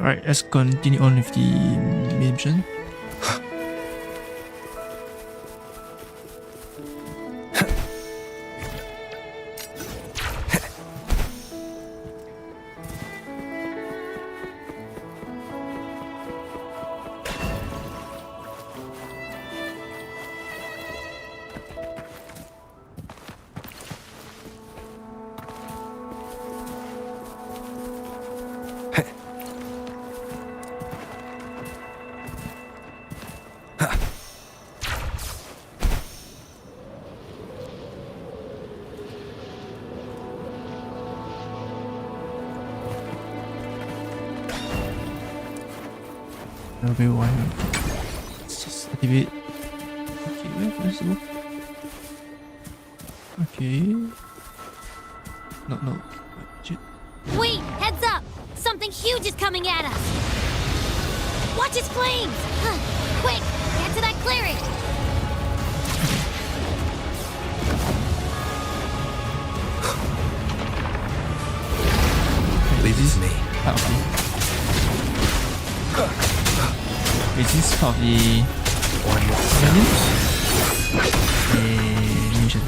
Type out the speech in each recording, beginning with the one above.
Alright, let's continue on with the mission. Okay, why not? Let's just activate. Okay, where's the book? Okay. No. Shit. Wait! Heads up! Something huge is coming at us! Watch its flames! Quick! Get to that clearing! Wait, this is me. Is this part of the mission?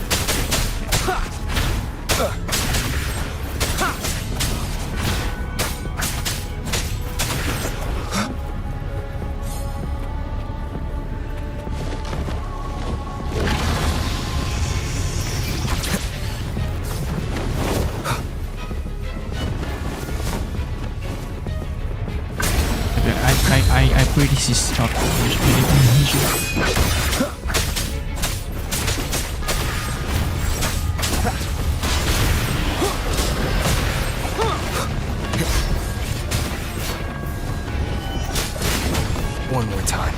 I pray this is not mission. One more time.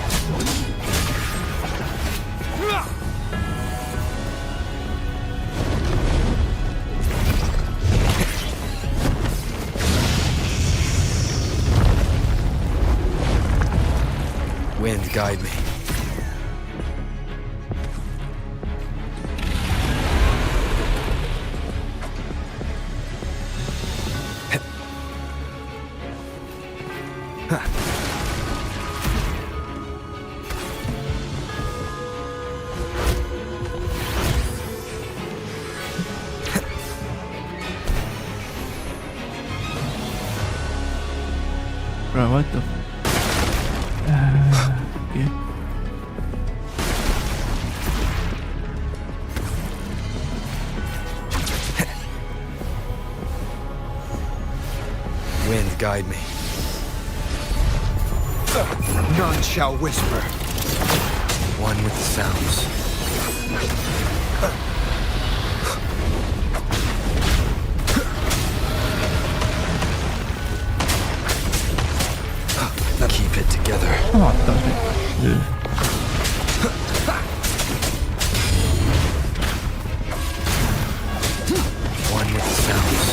Wind, guide me. Bro, what the? Okay. Wind, guide me. None shall whisper. One with the sounds. Keep it together. Oh, that was it. One with the sounds.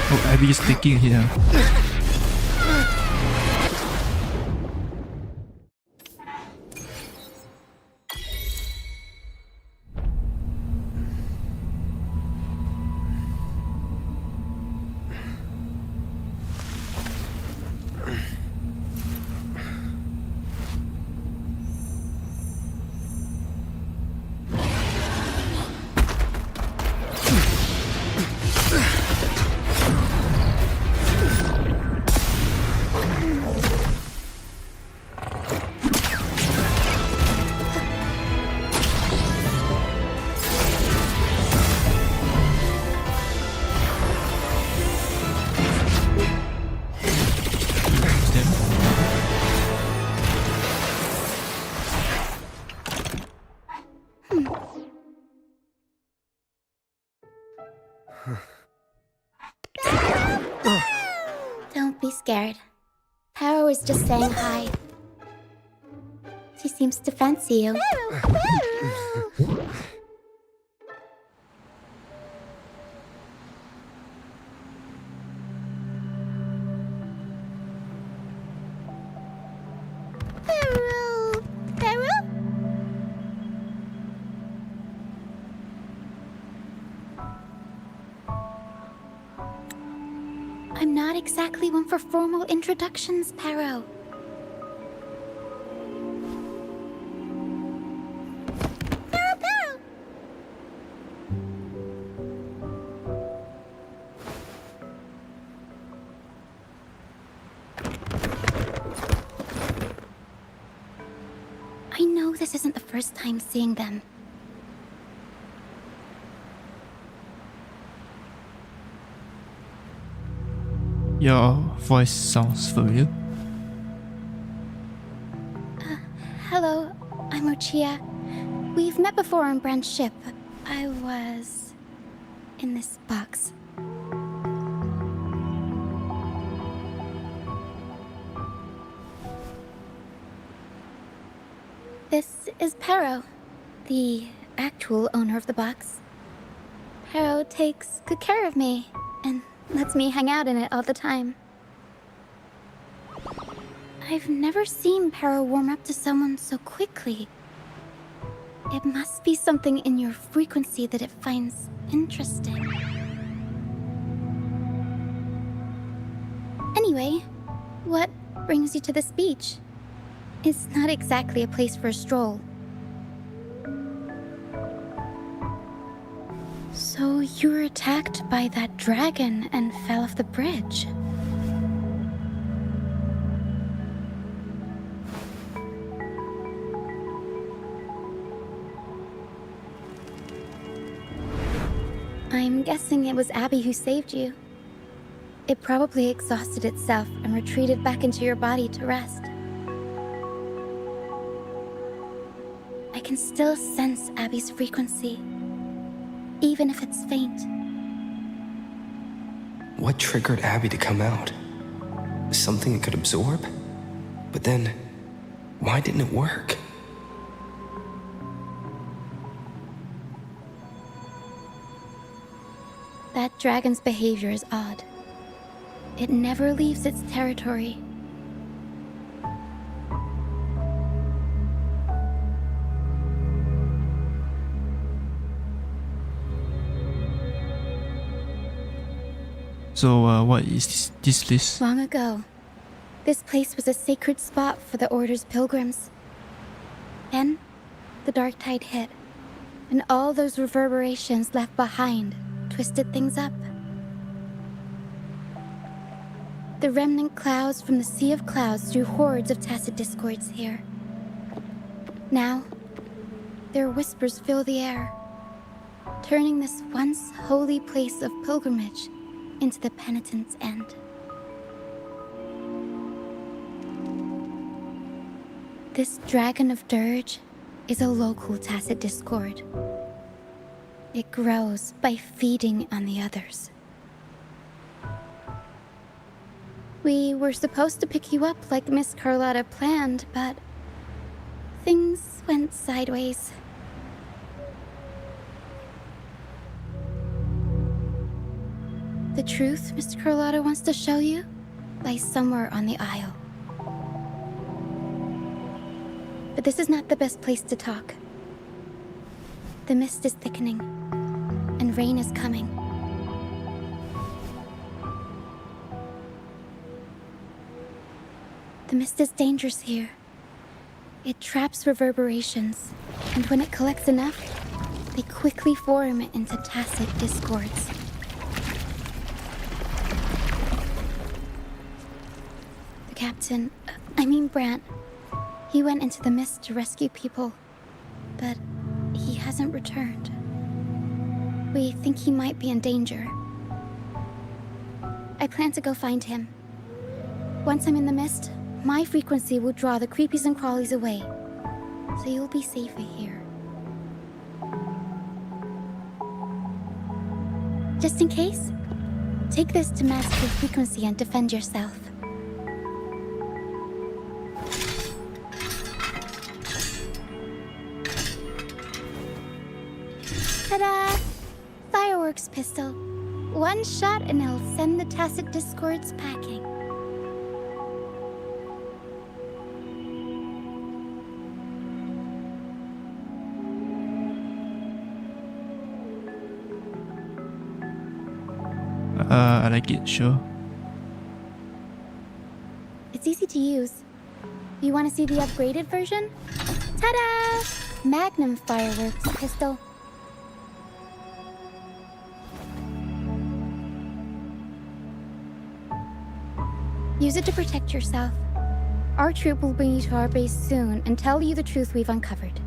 Oh, Abby is taking here. Don't be scared. Power was just saying hi. She seems to fancy you. Pero? I'm not exactly one for formal introductions, Pero. Pero! I know this isn't the first time seeing them. Your voice sounds familiar. Hello, I'm Lucia. We've met before on Brand's ship. I was in this box. This is Pero, the actual owner of the box. Pero takes good care of me and lets me hang out in it all the time. I've never seen Pero warm up to someone so quickly. It must be something in your frequency that it finds interesting. Anyway, what brings you to this beach? It's not exactly a place for a stroll. So you were attacked by that dragon and fell off the bridge. I'm guessing it was Abby who saved you. It probably exhausted itself and retreated back into your body to rest. I can still sense Abby's frequency, even if it's faint. What triggered Abby to come out? Something it could absorb? But then, why didn't it work? That dragon's behavior is odd. It never leaves its territory. So, what is this list? Long ago, this place was a sacred spot for the Order's pilgrims. Then, the dark tide hit, and all those reverberations left behind twisted things up. The remnant clouds from the Sea of Clouds drew hordes of tacit discords here. Now, their whispers fill the air, turning this once holy place of pilgrimage into the penitent's end. This Dragon of Dirge is a local tacit discord. It grows by feeding on the others. We were supposed to pick you up like Miss Carlotta planned, but things went sideways. The truth Mr. Carlotta wants to show you lies somewhere on the aisle. But this is not the best place to talk. The mist is thickening, and rain is coming. The mist is dangerous here. It traps reverberations, and when it collects enough, they quickly form into tacit discords. The captain, Brant, he went into the mist to rescue people, but he hasn't returned. We think he might be in danger. I plan to go find him. Once I'm in the mist, my frequency will draw the creepies and crawlies away, so you'll be safer here. Just in case, take this to mask your frequency and defend yourself. Ta-da! Fireworks pistol. One shot and it'll send the tacit discords packing. I like it, sure. It's easy to use. You want to see the upgraded version? Ta-da! Magnum fireworks pistol. Use it to protect yourself. Our troop will bring you to our base soon and tell you the truth we've uncovered.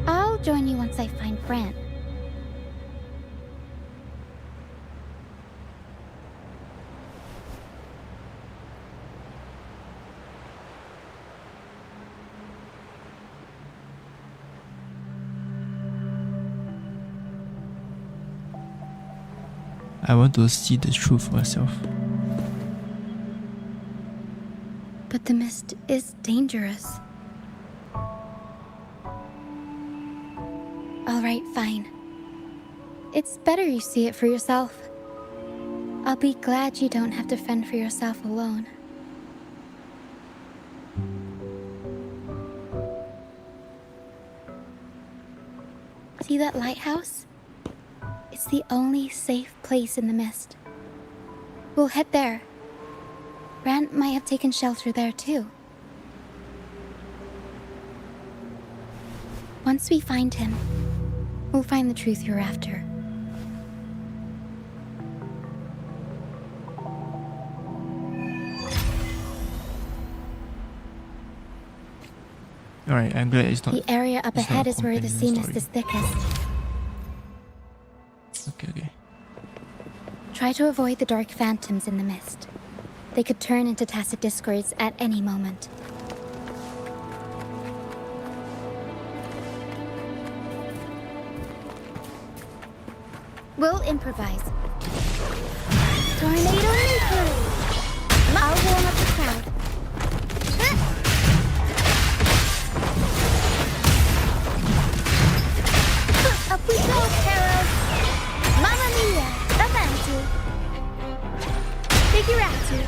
I'll join you once I find Brant. I want to see the truth myself. But the mist is dangerous. Alright, fine. It's better you see it for yourself. I'll be glad you don't have to fend for yourself alone. See that lighthouse? It's the only safe place in the mist. We'll head there. Brant might have taken shelter there too. Once we find him, we'll find the truth you're after. Alright, I'm glad it's not. The area up it's not ahead a is where the companion scene is story. the thickest. Okay. Try to avoid the dark phantoms in the mist. They could turn into tacit discords at any moment. We'll improvise. Tornado nuclear! I'll warm up the crowd. Up we go, Carol! Mamma mia! Avanti! Figurati!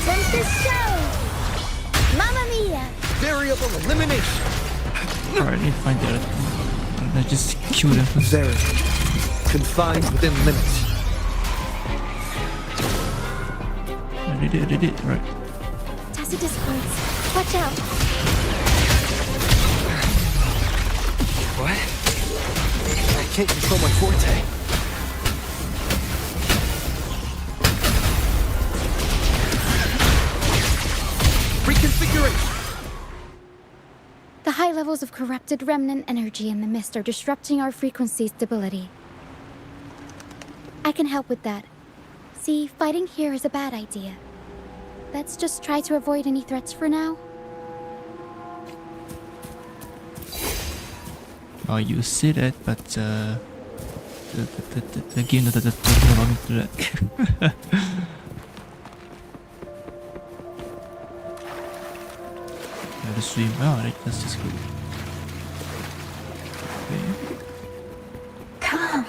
Tempest show! Mamma mia! Variable elimination. Alright, I need to find the other thing. And I just kill them first. Variable. Confined within limits. I did it. Right. Tacit discords. Watch out! What? I can't control my forte. Reconfiguration. The high levels of corrupted remnant energy in the mist are disrupting our frequency stability. I can help with that. See, fighting here is a bad idea. Let's just try to avoid any threats for now. Oh, you say that, but the game doesn't allow me to do that. I have to swim. Oh, right, that's just good. Okay. Come,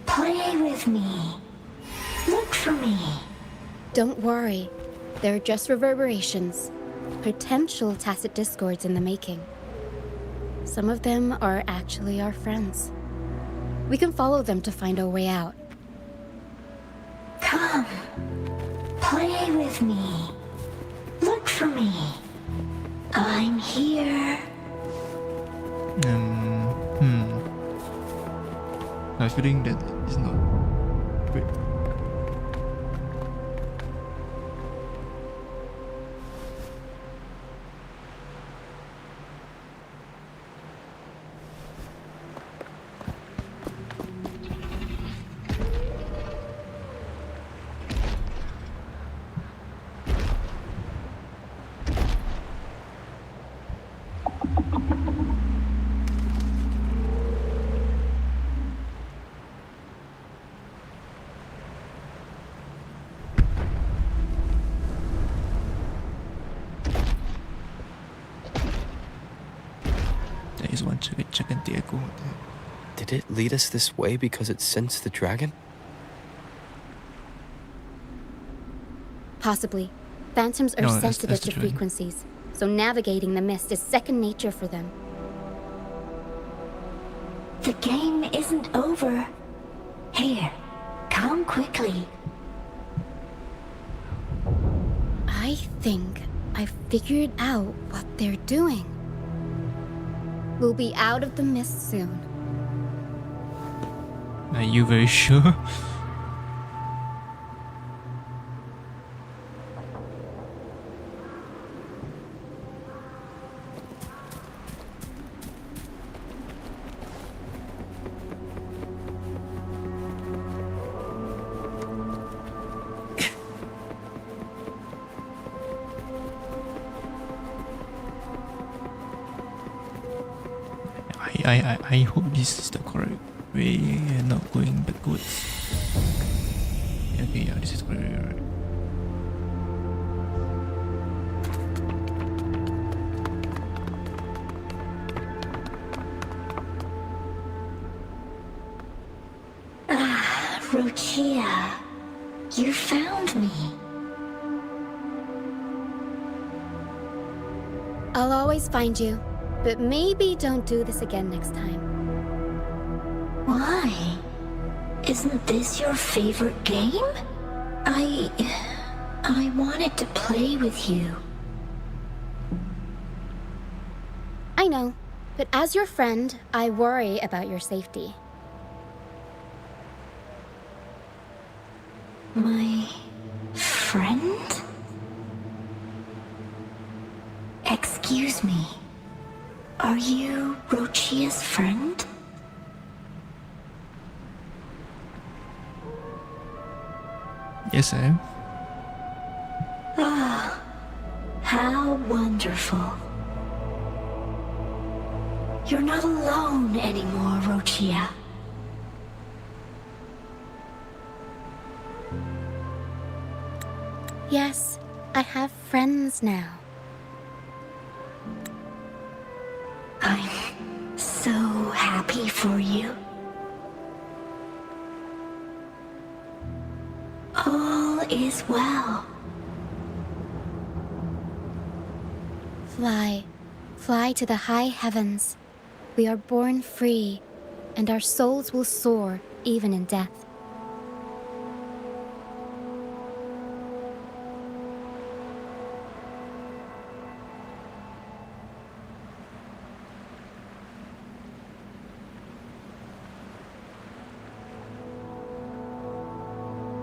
play with me. Look for me. Don't worry. They're just reverberations. Potential tacit discords in the making. Some of them are actually our friends. We can follow them to find our way out. Come, play with me. Look for me. I'm here. I'm feeling that it's not great. cuek-cuek ganti aku. Did it lead us this way because it sensed the dragon? Possibly. Phantoms are No, that's sensitive the to dragon. frequencies, so navigating the mist is second nature for them. The game isn't over. Here, come quickly. I think I figured out what they're doing. We'll be out of the mist soon. Are you very sure? I hope this is the correct way and not going backwards. Okay, yeah, this is correct. Right. Rochia, you found me. I'll always find you, but maybe don't do this again next time. Why? Isn't this your favorite game? I wanted to play with you. I know, but as your friend, I worry about your safety. My friend? Excuse me. Are you Rochia's friend? Yes, I am. Ah, how wonderful. You're not alone anymore, Rochia. Yes, I have friends now. I'm so happy for you. All is well. Fly, fly to the high heavens. We are born free, and our souls will soar even in death.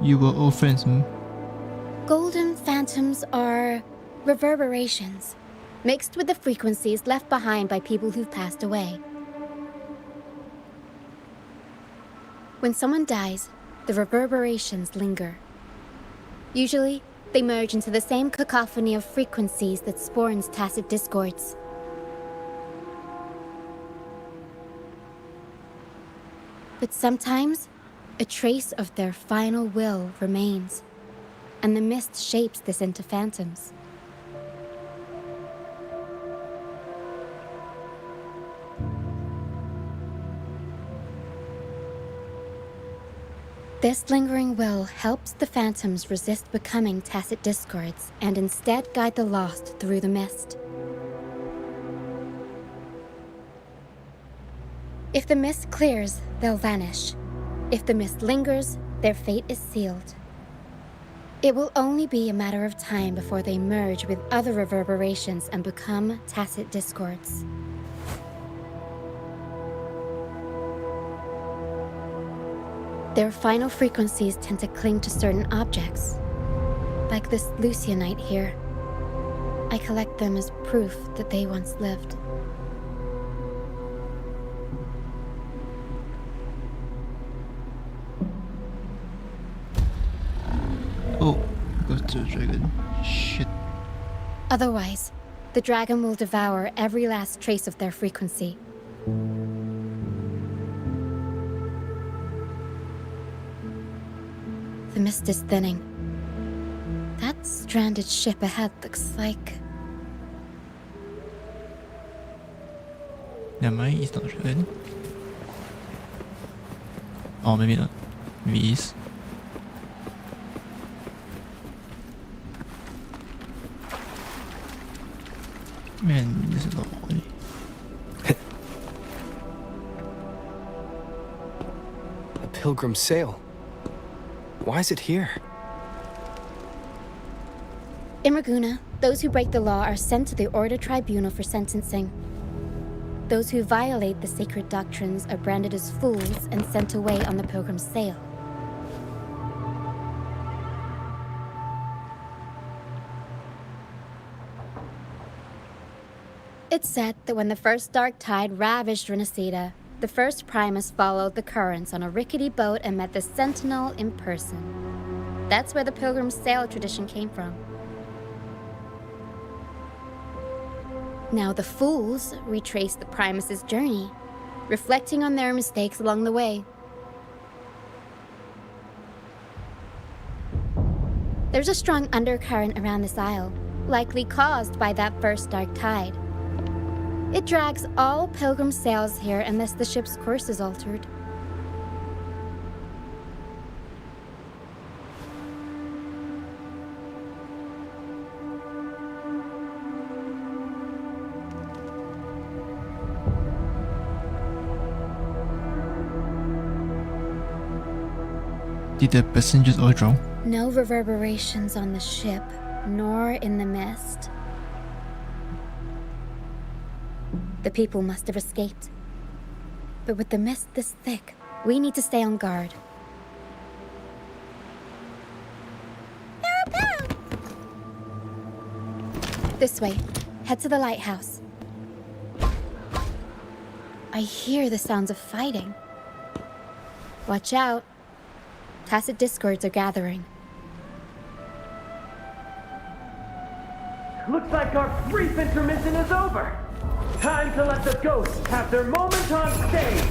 You were all friends, hmm? Golden phantoms are reverberations, mixed with the frequencies left behind by people who've passed away. When someone dies, the reverberations linger. Usually, they merge into the same cacophony of frequencies that spawns tacit discords. But sometimes, a trace of their final will remains, and the mist shapes this into phantoms. This lingering will helps the phantoms resist becoming tacit discords and instead guide the lost through the mist. If the mist clears, they'll vanish. If the mist lingers, their fate is sealed. It will only be a matter of time before they merge with other reverberations and become tacit discords. Their final frequencies tend to cling to certain objects, like this Lucianite here. I collect them as proof that they once lived. Oh, got the dragon. Shit. Otherwise, the dragon will devour every last trace of their frequency. The mist is thinning. That stranded ship ahead looks like... There might is not red. Oh, maybe not. Maybe it is. Man, this is a lot of money. A pilgrim sail. Why is it here? In Raguna, those who break the law are sent to the Order Tribunal for sentencing. Those who violate the sacred doctrines are branded as fools and sent away on the pilgrim's sail. It's said that when the first dark tide ravaged Rinascita, the first Primus followed the currents on a rickety boat and met the Sentinel in person. That's where the pilgrim's sail tradition came from. Now the fools retrace the Primus's journey, reflecting on their mistakes along the way. There's a strong undercurrent around this isle, likely caused by that first dark tide. It drags all pilgrim sails here unless the ship's course is altered. Did the passengers all drown? No reverberations on the ship, nor in the mist. The people must have escaped. But with the mist this thick, we need to stay on guard. This way. Head to the lighthouse. I hear the sounds of fighting. Watch out. Tacit discords are gathering. Looks like our brief intermission is over. Time to let the ghosts have their moment on stage.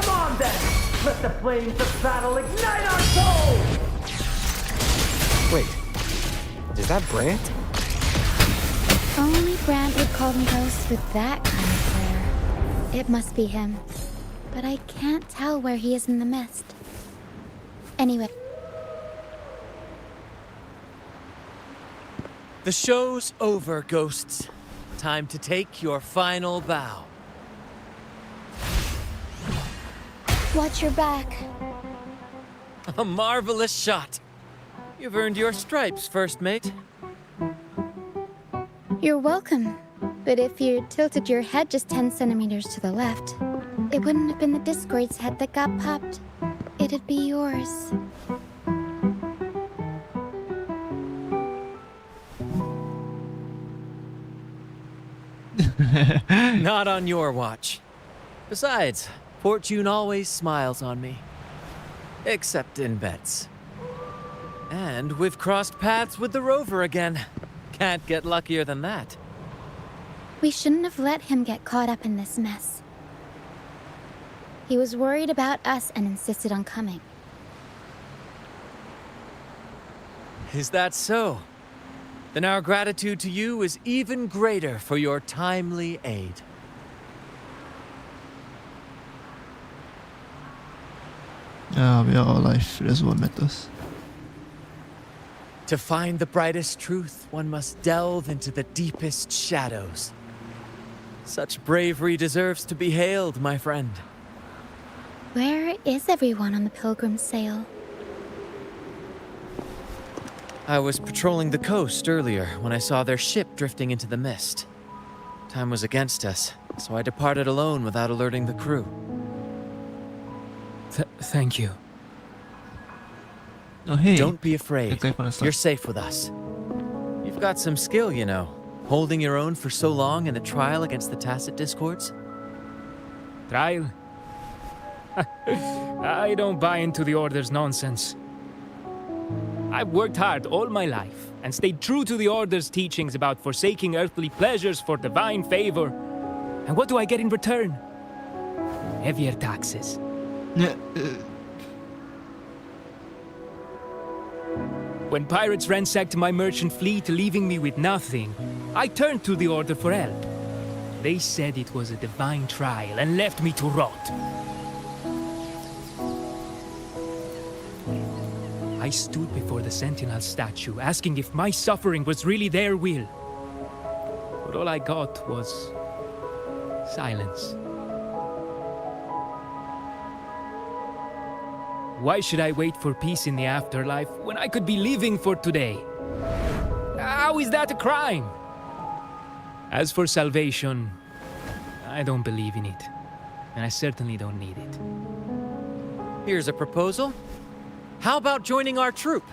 Come on then, let the flames of battle ignite our souls! Wait, is that Brant? Only Brant would call them ghosts with that kind of flair. It must be him. But I can't tell where he is in the mist. Anyway. The show's over, ghosts. Time to take your final bow. Watch your back. A marvelous shot. You've earned your stripes, first mate. You're welcome. But if you tilted your head just 10 centimeters to the left, it wouldn't have been the Discord's head that got popped. It'd be yours. Not on your watch. Besides, fortune always smiles on me. Except in bets. And we've crossed paths with the rover again. Can't get luckier than that. We shouldn't have let him get caught up in this mess. He was worried about us and insisted on coming. Is that so? Then our gratitude to you is even greater for your timely aid. Yeah, we are alive. That's what matters. To find the brightest truth, one must delve into the deepest shadows. Such bravery deserves to be hailed, my friend. Where is everyone on the pilgrim sail? I was patrolling the coast earlier when I saw their ship drifting into the mist. Time was against us, so I departed alone without alerting the crew. Thank you. Oh, hey. Don't be afraid. The guy from the start. You're safe with us. You've got some skill, you know, holding your own for so long in a trial against the Tacit Discords. Trial? I don't buy into the Order's nonsense. I've worked hard all my life and stayed true to the Order's teachings about forsaking earthly pleasures for divine favor. And what do I get in return? Heavier taxes. Yeah, When pirates ransacked my merchant fleet, leaving me with nothing, I turned to the Order for help. They said it was a divine trial and left me to rot. I stood before the Sentinel statue, asking if my suffering was really their will. But all I got was silence. Why should I wait for peace in the afterlife when I could be living for today? How is that a crime? As for salvation, I don't believe in it. And I certainly don't need it. Here's a proposal. How about joining our troop?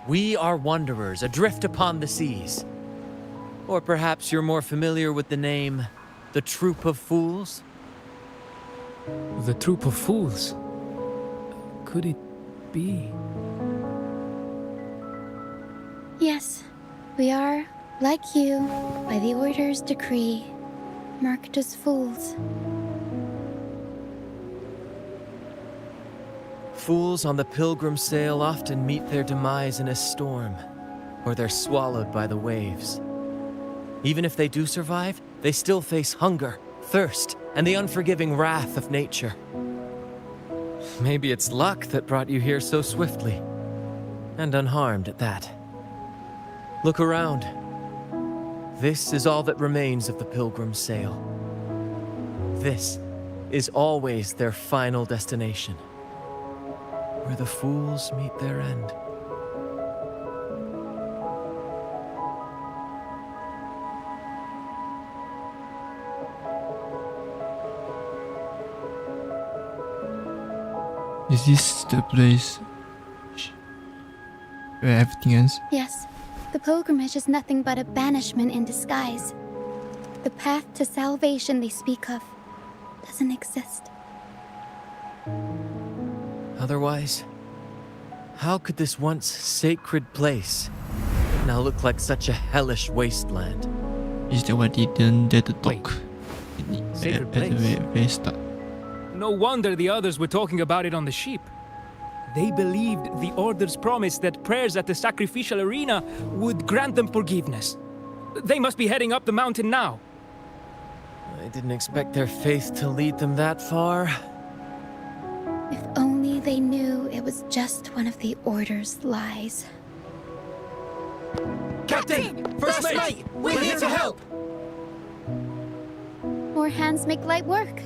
We are wanderers adrift upon the seas. Or perhaps you're more familiar with the name, the Troop of Fools? The Troop of Fools? Could it be? Yes, we are, like you, by the Order's decree, marked as fools. Fools on the pilgrim sail often meet their demise in a storm, or they're swallowed by the waves. Even if they do survive, they still face hunger, thirst, and the unforgiving wrath of nature. Maybe it's luck that brought you here so swiftly, and unharmed at that. Look around. This is all that remains of the pilgrim sail. This is always their final destination, where the fools meet their end. Is this the place where everything ends? Yes, the pilgrimage is nothing but a banishment in disguise. The path to salvation they speak of doesn't exist. Otherwise, how could this once sacred place now look like such a hellish wasteland? Is that why they didn't dare to talk Sacred at the place? very start? No wonder the others were talking about it on the ship. They believed the Order's promise that prayers at the sacrificial arena would grant them forgiveness. They must be heading up the mountain now. I didn't expect their faith to lead them that far. If only they knew it was just one of the Order's lies. Captain! First mate! We're here to help! More hands make light work.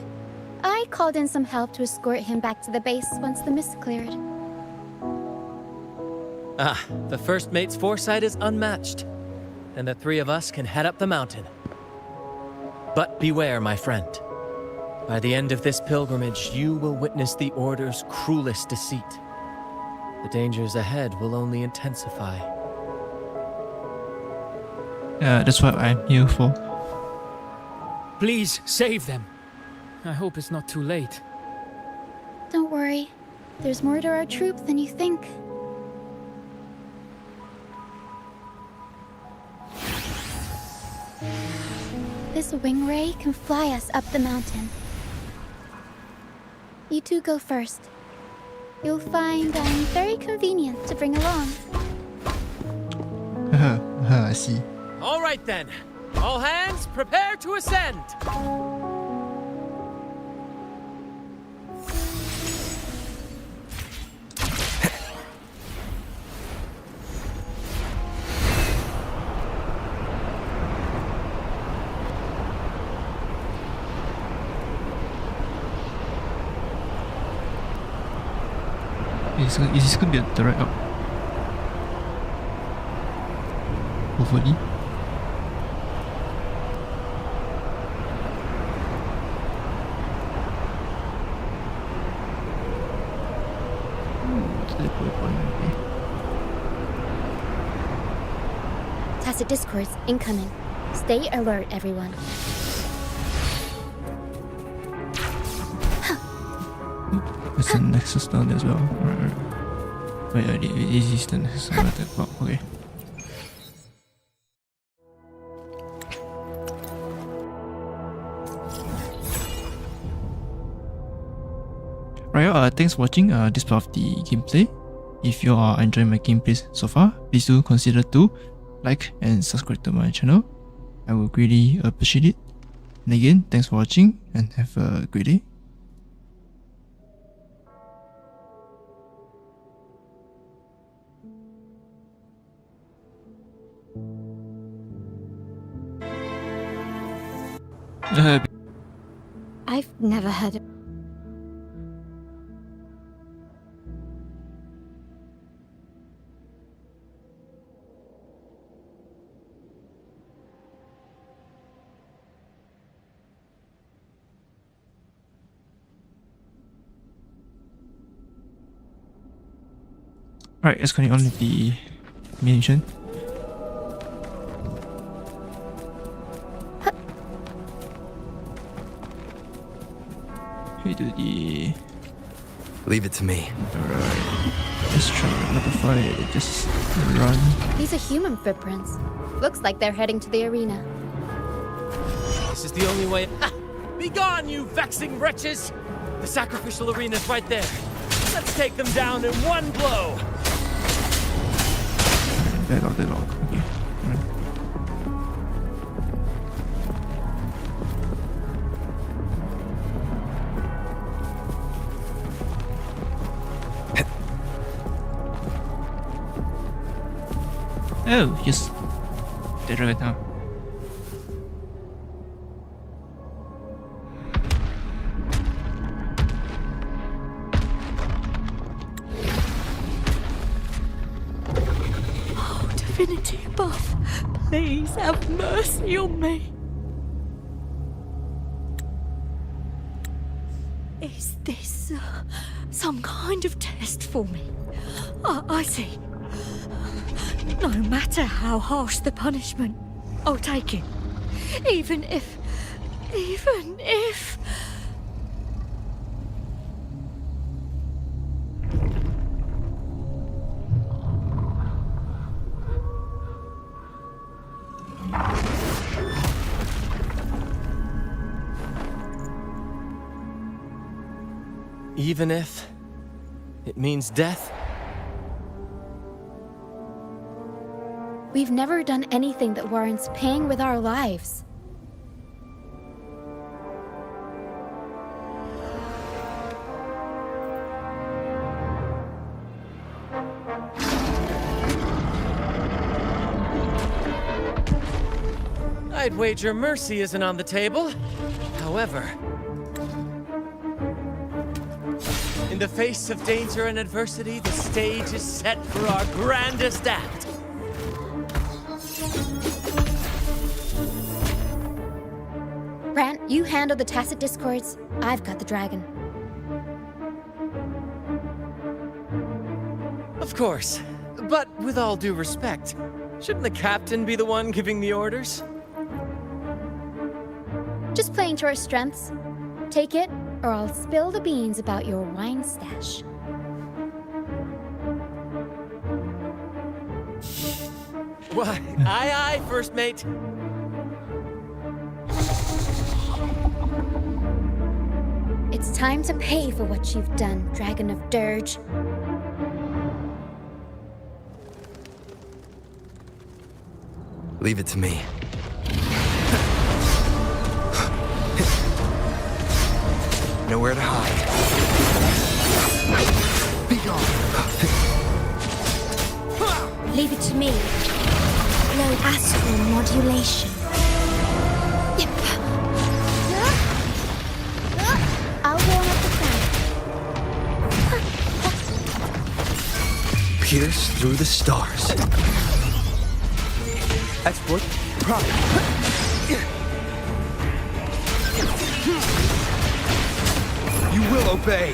I called in some help to escort him back to the base once the mist cleared. Ah, the first mate's foresight is unmatched. And the three of us can head up the mountain. But beware, my friend. By the end of this pilgrimage, you will witness the Order's cruelest deceit. The dangers ahead will only intensify. That's what I'm here for. Please, save them. I hope it's not too late. Don't worry. There's more to our troop than you think. This wing ray can fly us up the mountain. You two go first. You'll find I'm very convenient to bring along. I see. All right then. All hands, prepare to ascend. Is this gonna be the right up? Hopefully. Tacit discourse incoming. Stay alert, everyone. There's a nexus down there as well. Wait, is this the nexus? Oh, okay. Right, thanks for watching this part of the gameplay. If you are enjoying my gameplays so far, please do consider to like and subscribe to my channel. I will greatly appreciate it. And again, thanks for watching and have a great day. I've never heard of... Alright, let's continue on with the main mission. We do the... Leave it to me. Alright, let's try another fight. Just run. These are human footprints. Looks like they're heading to the arena. This is the only way. Ha! Be gone, you vexing wretches! The sacrificial arena's right there. Let's take them down in one blow. Deadlock. Okay. Alright. Oh, yes. They're right now. Oh, divinity above, please have mercy on me. Is this some kind of test for me? I see. No matter how harsh the punishment, I'll take it. Even if... Even if it means death? We've never done anything that warrants paying with our lives. I'd wager mercy isn't on the table. However, in the face of danger and adversity, the stage is set for our grandest act. Brant, you handle the tacit discords. I've got the dragon. Of course. But with all due respect, shouldn't the captain be the one giving the orders? Just playing to our strengths. Take it, or I'll spill the beans about your wine stash. Why, aye, first mate. It's time to pay for what you've done, Dragon of Dirge. Leave it to me. Nowhere to hide. Be gone. Leave it to me. Low astral modulation. I'll warm up the crowd. Pierce through the stars. Exploit prime. You will obey.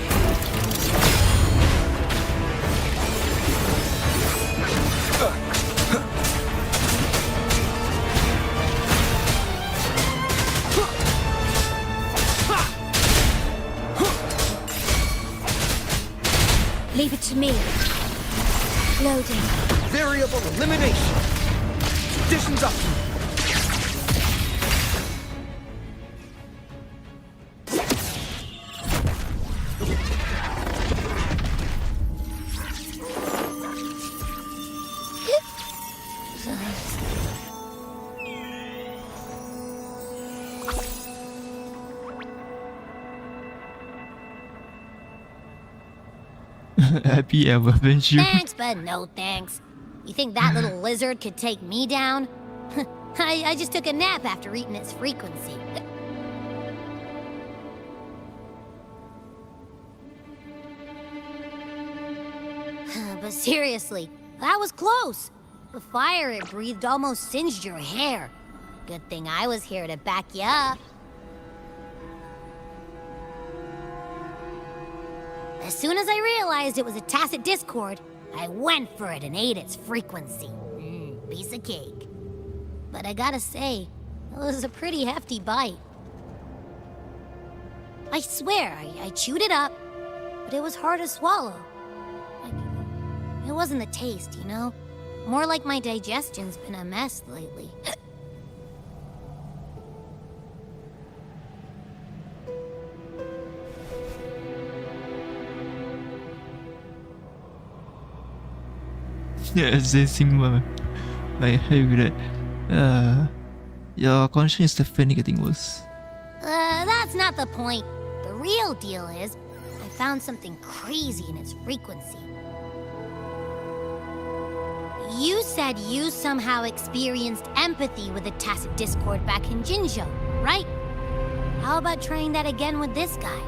Leave it to me. Loading. Variable elimination. Conditions up. Happy adventure. Thanks, but no thanks. You think that little lizard could take me down? I just took a nap after eating its frequency. But seriously, that was close. The fire it breathed almost singed your hair. Good thing I was here to back you up. As soon as I realized it was a tacit discord, I went for it and ate its frequency. Piece of cake. But I gotta say, it was a pretty hefty bite. I swear, I chewed it up, but it was hard to swallow. It wasn't the taste, you know? More like my digestion's been a mess lately. Yeah, they seem like heavy. Your conscience is definitely getting worse. That's not the point. The real deal is, I found something crazy in its frequency. You said you somehow experienced empathy with the tacit discord back in Jinzhou, right? How about trying that again with this guy?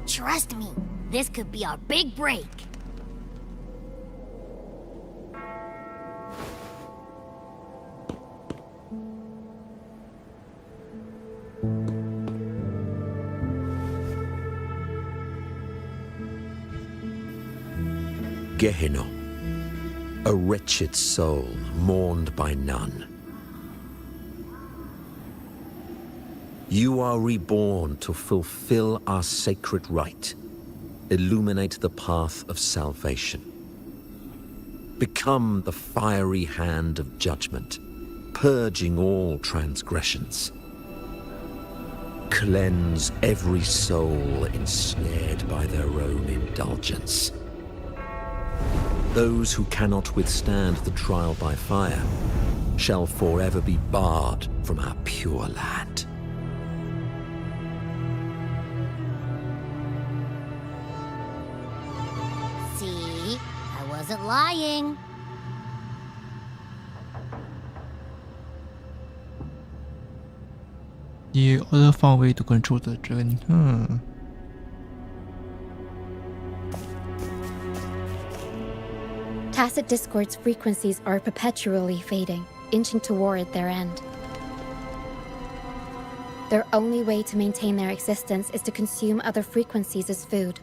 Trust me, this could be our big break. Gehenna, a wretched soul mourned by none. You are reborn to fulfill our sacred rite, illuminate the path of salvation. Become the fiery hand of judgment, purging all transgressions. Cleanse every soul ensnared by their own indulgence. Those who cannot withstand the trial by fire shall forever be barred from our pure land. See, I wasn't lying. The other found a way to control the dragon. Tacit discord's frequencies are perpetually fading, inching toward their end. Their only way to maintain their existence is to consume other frequencies as food.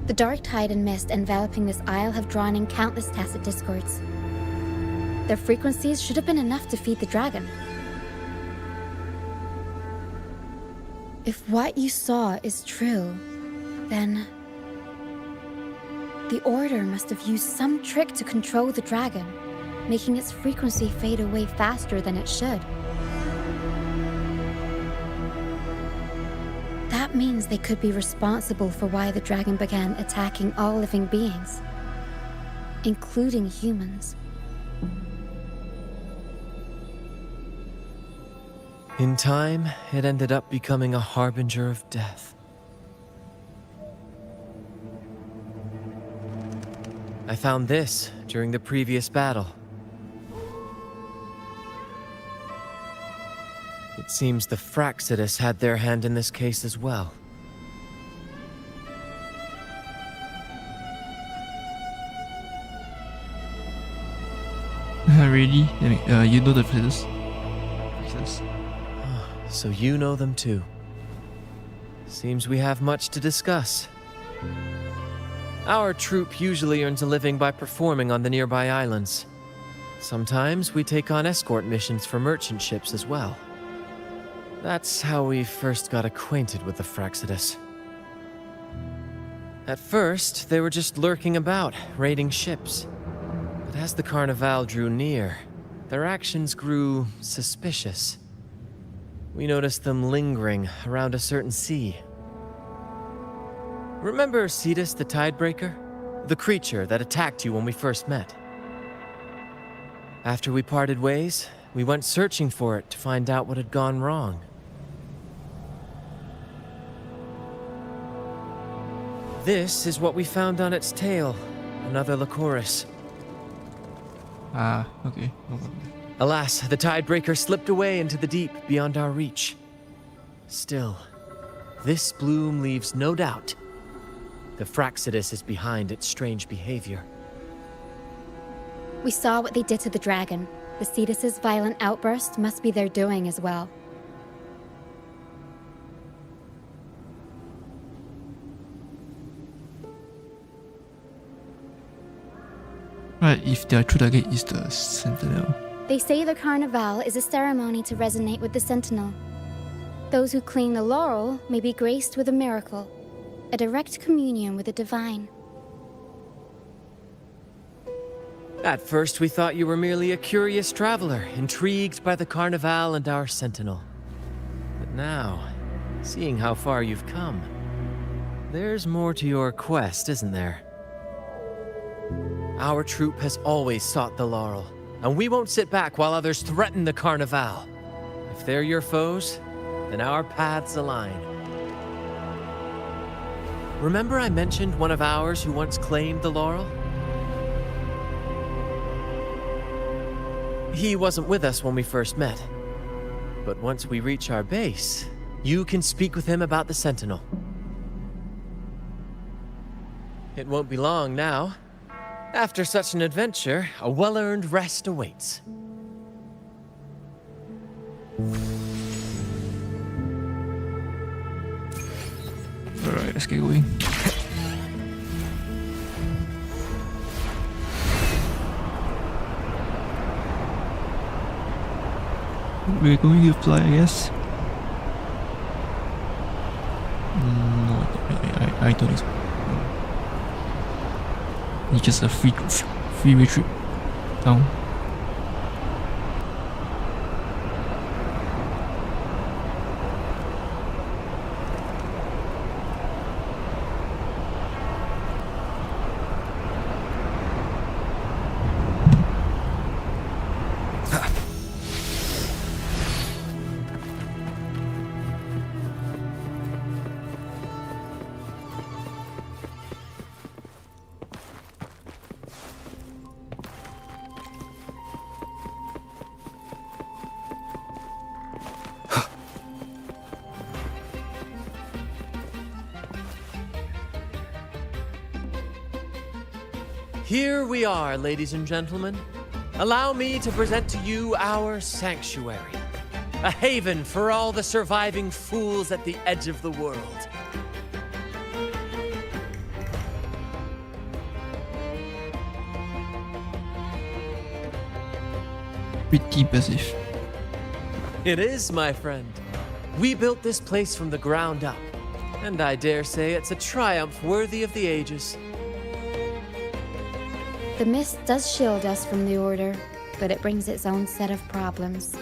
The dark tide and mist enveloping this isle have drawn in countless tacit discords. Their frequencies should have been enough to feed the dragon. If what you saw is true, then the Order must have used some trick to control the dragon, making its frequency fade away faster than it should. That means they could be responsible for why the dragon began attacking all living beings, including humans. In time, it ended up becoming a harbinger of death. I found this during the previous battle. It seems the Fraxidus had their hand in this case as well. Really? You know the places? So you know them too. Seems we have much to discuss. Our troop usually earns a living by performing on the nearby islands. Sometimes we take on escort missions for merchant ships as well. That's how we first got acquainted with the Fraxidus. At first, they were just lurking about, raiding ships. But as the Carnival drew near, their actions grew suspicious. We noticed them lingering around a certain sea. Remember Cetus the Tidebreaker? The creature that attacked you when we first met? After we parted ways, we went searching for it to find out what had gone wrong. This is what we found on its tail, another Lycoris. Ah, okay. No problem. Alas, the Tidebreaker slipped away into the deep beyond our reach. Still, this bloom leaves no doubt. The Fraxidus is behind its strange behavior. We saw what they did to the dragon. The Cetus's violent outburst must be their doing as well. Right, if the true target is the Sentinel. They say the Carnival is a ceremony to resonate with the Sentinel. Those who claim the laurel may be graced with a miracle, a direct communion with the divine. At first, we thought you were merely a curious traveler, intrigued by the Carnival and our Sentinel. But now, seeing how far you've come, there's more to your quest, isn't there? Our troop has always sought the laurel, and we won't sit back while others threaten the Carnival. If they're your foes, then our paths align. Remember I mentioned one of ours who once claimed the laurel? He wasn't with us when we first met. But once we reach our base, you can speak with him about the Sentinel. It won't be long now. After such an adventure, a well-earned rest awaits. Alright, let's get going. We're going to fly, I guess. No, I don't expect. It's just a free retreat down. Here we are, ladies and gentlemen. Allow me to present to you our sanctuary. A haven for all the surviving fools at the edge of the world. Pretty impressive. It is, my friend. We built this place from the ground up, and I dare say it's a triumph worthy of the ages. The mist does shield us from the Order, but it brings its own set of problems.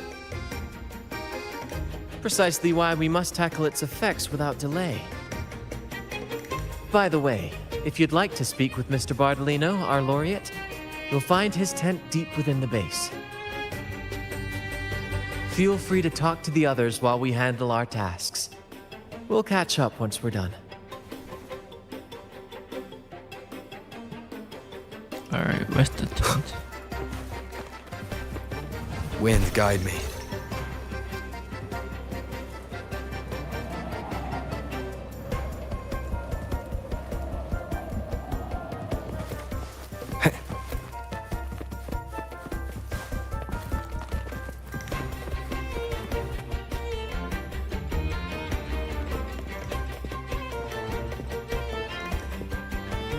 Precisely why we must tackle its effects without delay. By the way, if you'd like to speak with Mr. Bardolino, our laureate, you'll find his tent deep within the base. Feel free to talk to the others while we handle our tasks. We'll catch up once we're done. Alright, where's the tent? Wind, guide me.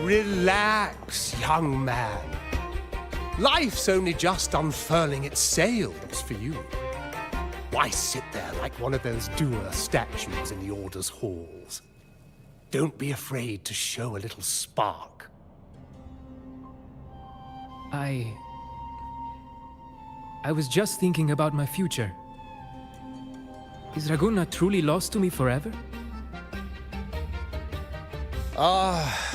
Relax, young man. Life's only just unfurling its sails for you. Why sit there like one of those dour statues in the Order's halls? Don't be afraid to show a little spark. I was just thinking about my future. Is Raguna truly lost to me forever?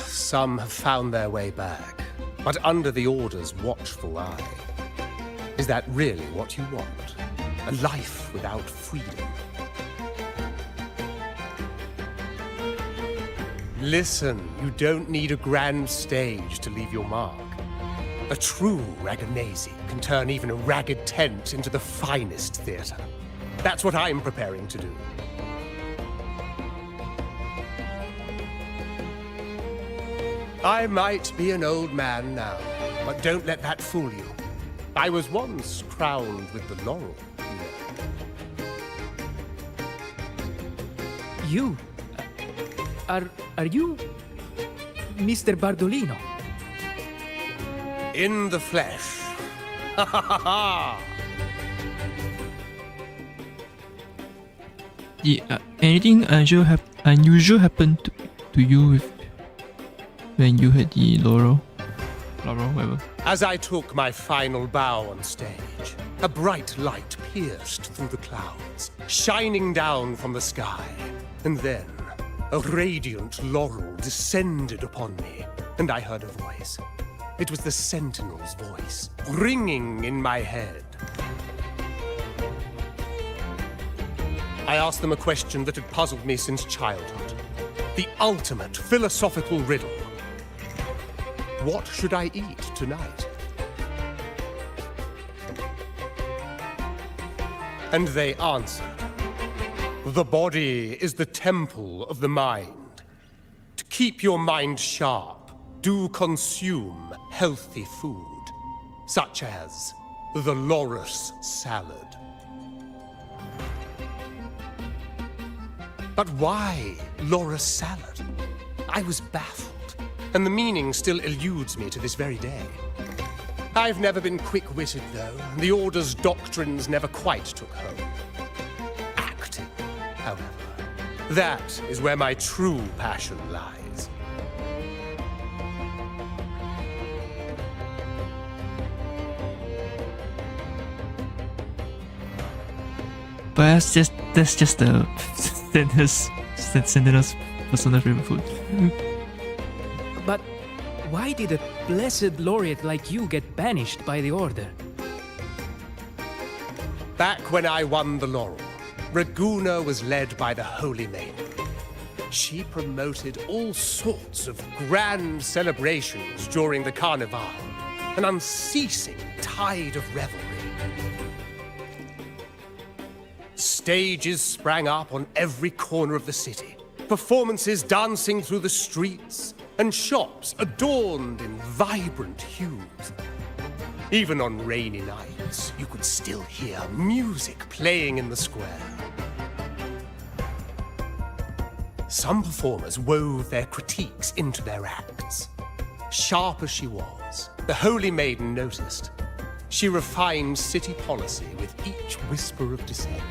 Some have found their way back, but under the Order's watchful eye. Is that really what you want? A life without freedom? Listen, you don't need a grand stage to leave your mark. A true Raganazi can turn even a ragged tent into the finest theater. That's what I'm preparing to do. I might be an old man now, but don't let that fool you. I was once crowned with the laurel, you know. You? Are you Mr. Bardolino? In the flesh. Ha ha ha ha! Yeah, anything unusual happened to you when you had the laurel, whatever? As I took my final bow on stage, a bright light pierced through the clouds, shining down from the sky. And then, a radiant laurel descended upon me, and I heard a voice. It was the Sentinel's voice, ringing in my head. I asked them a question that had puzzled me since childhood. The ultimate philosophical riddle. What should I eat tonight? And they answered. The body is the temple of the mind. To keep your mind sharp, do consume healthy food, such as the loris salad. But why loris salad? I was baffled, and the meaning still eludes me to this very day. I've never been quick-witted, though. The Order's doctrines never quite took hold. Acting, however, that is where my true passion lies. But that's just the Sentinel's personal favorite food. But why did a blessed laureate like you get banished by the Order? Back when I won the laurel, Raguna was led by the Holy Maiden. She promoted all sorts of grand celebrations during the Carnival, an unceasing tide of revelry. Stages sprang up on every corner of the city, performances dancing through the streets, and shops adorned in vibrant hues. Even on rainy nights, you could still hear music playing in the square. Some performers wove their critiques into their acts. Sharp as she was, the Holy Maiden noticed. She refined city policy with each whisper of dissent.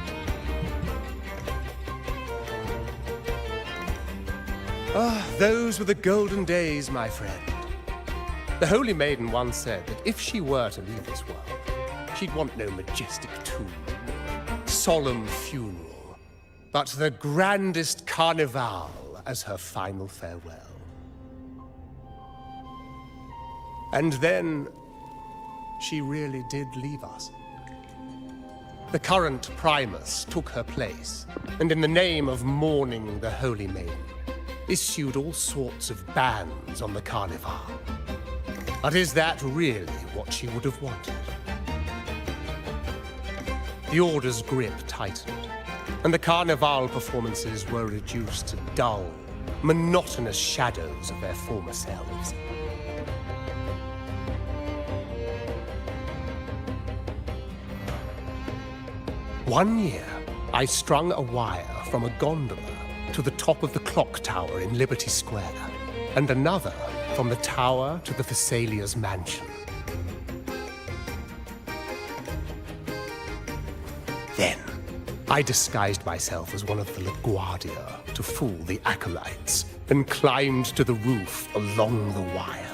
Ah, those were the golden days, my friend. The Holy Maiden once said that if she were to leave this world, she'd want no majestic tomb, solemn funeral, but the grandest carnival as her final farewell. And then, she really did leave us. The current Primus took her place, and in the name of mourning the Holy Maiden, issued all sorts of bans on the Carnival. But is that really what she would have wanted? The Order's grip tightened, and the Carnival performances were reduced to dull, monotonous shadows of their former selves. One year, I strung a wire from a gondola to the top of the clock tower in Liberty Square, and another from the tower to the Thessalia's mansion. Then, I disguised myself as one of the LaGuardia to fool the acolytes, and climbed to the roof along the wire.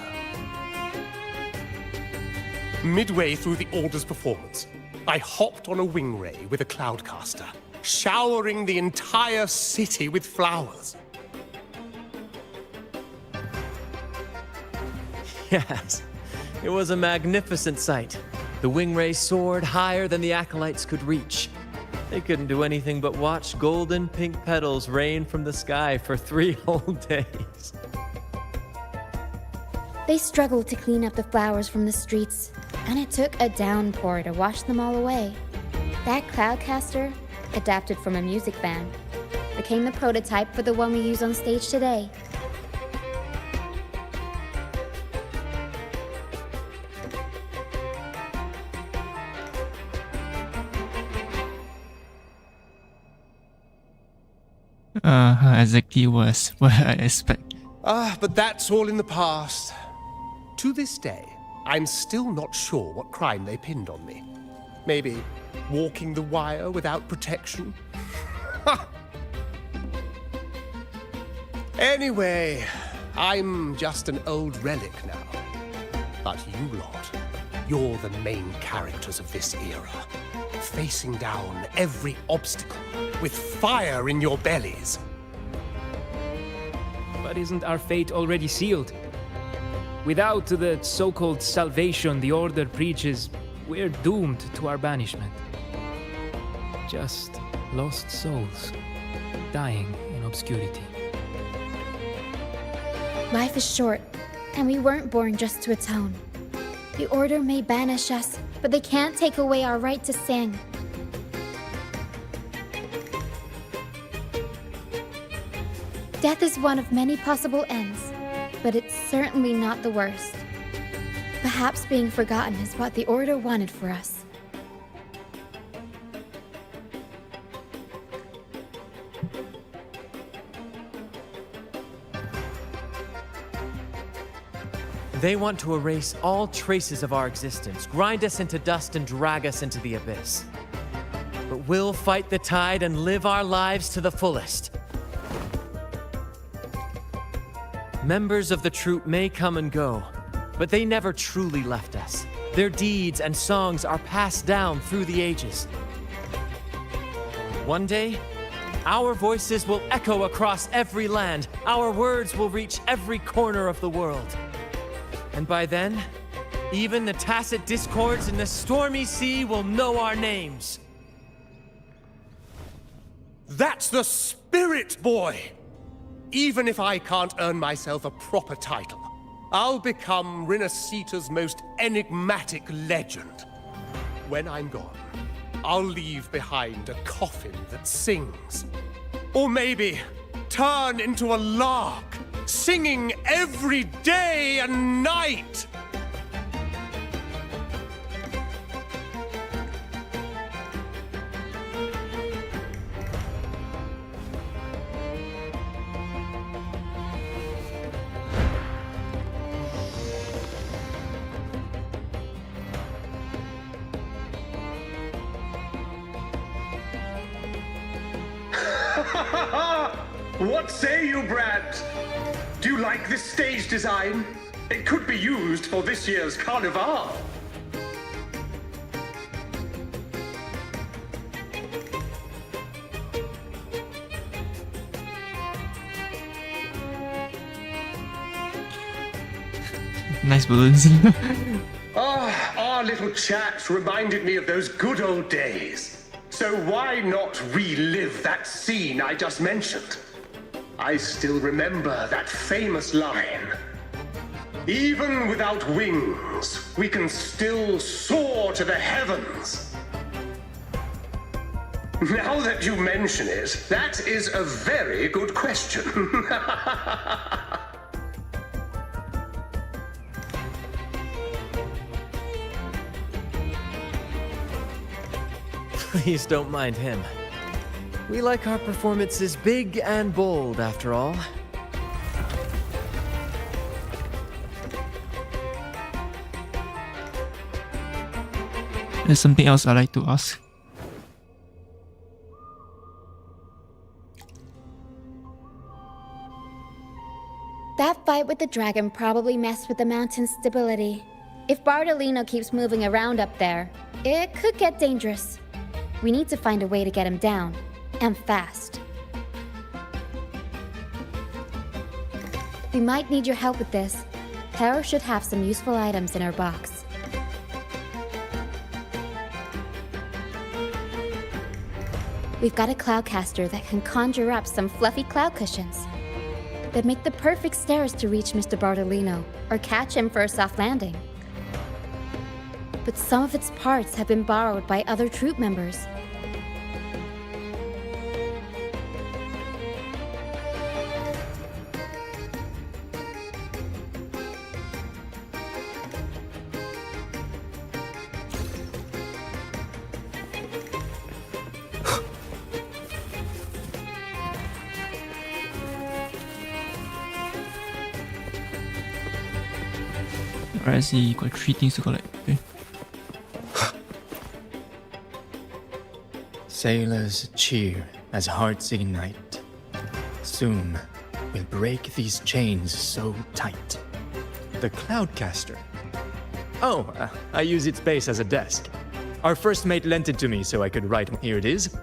Midway through the Order's performance, I hopped on a wing ray with a cloudcaster, showering the entire city with flowers. Yes, it was a magnificent sight. The wing rays soared higher than the acolytes could reach. They couldn't do anything but watch golden pink petals rain from the sky for 3 whole days. They struggled to clean up the flowers from the streets, and it took a downpour to wash them all away. That cloudcaster, adapted from a music band, became the prototype for the one we use on stage today. Exactly was what I expect. But that's all in the past. To this day, I'm still not sure what crime they pinned on me. Maybe walking the wire without protection? Anyway, I'm just an old relic now. But you lot, you're the main characters of this era, facing down every obstacle with fire in your bellies. But isn't our fate already sealed? Without the so-called salvation the Order preaches, we're doomed to our banishment. Just lost souls, dying in obscurity. Life is short, and we weren't born just to atone. The Order may banish us, but they can't take away our right to sing. Death is one of many possible ends, but it's certainly not the worst. Perhaps being forgotten is what the Order wanted for us. They want to erase all traces of our existence, grind us into dust and drag us into the abyss. But we'll fight the tide and live our lives to the fullest. Members of the troupe may come and go, but they never truly left us. Their deeds and songs are passed down through the ages. One day, our voices will echo across every land. Our words will reach every corner of the world. And by then, even the tacit discords in the stormy sea will know our names. That's the spirit, boy! Even if I can't earn myself a proper title, I'll become Rinascita's most enigmatic legend. When I'm gone, I'll leave behind a coffin that sings. Or maybe turn into a lark, singing every day and night. What say you, Brad? Do you like this stage design? It could be used for this year's carnival. Nice balloons. Our little chat reminded me of those good old days. So why not relive that scene I just mentioned? I still remember that famous line. Even without wings, we can still soar to the heavens. Now that you mention it, that is a very good question. Please don't mind him. We like our performances big and bold, after all. There's something else I'd like to ask. That fight with the dragon probably messed with the mountain's stability. If Bardolino keeps moving around up there, it could get dangerous. We need to find a way to get him down, and fast. We might need your help with this. Tara should have some useful items in her box. We've got a cloudcaster that can conjure up some fluffy cloud cushions. They'd make the perfect stairs to reach Mr. Bartolino, or catch him for a soft landing. But some of its parts have been borrowed by other troop members. Alright, I see. Got 3 things to collect. Okay. Sailors cheer as hearts ignite. Soon, we'll break these chains so tight. The Cloudcaster. Oh, I use its base as a desk. Our first mate lent it to me so I could write. Here it is.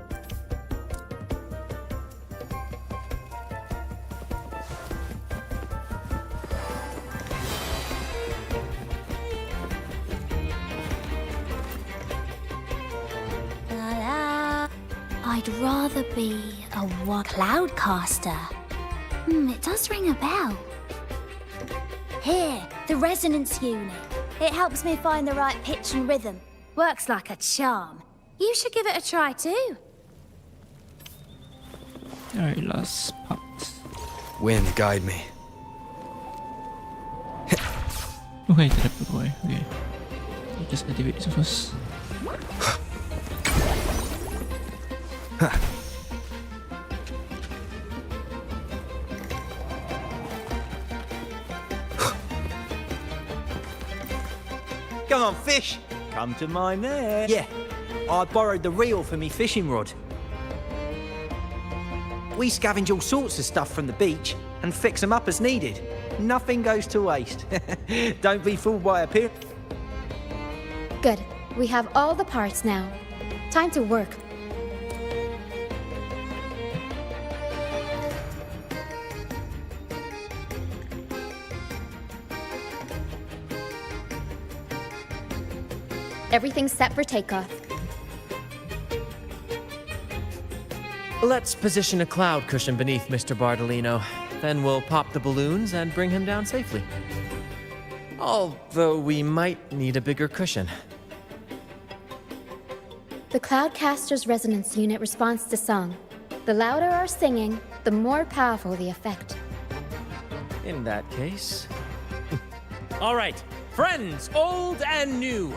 I'd rather be a cloudcaster. It does ring a bell. Here, the resonance unit. It helps me find the right pitch and rhythm. Works like a charm. You should give it a try too. Alright, last part. Wind, guide me. Okay, teleport away. Okay. I'll just activate this first. Come on, fish! Come to my net. Yeah, I borrowed the reel for me fishing rod. We scavenge all sorts of stuff from the beach and fix them up as needed. Nothing goes to waste. Don't be fooled by appearance. Good. We have all the parts now. Time to work. Everything's set for takeoff. Let's position a cloud cushion beneath Mr. Bartolino. Then we'll pop the balloons and bring him down safely. Although we might need a bigger cushion. The Cloudcaster's resonance unit responds to song. The louder our singing, the more powerful the effect. In that case... All right, friends, old and new,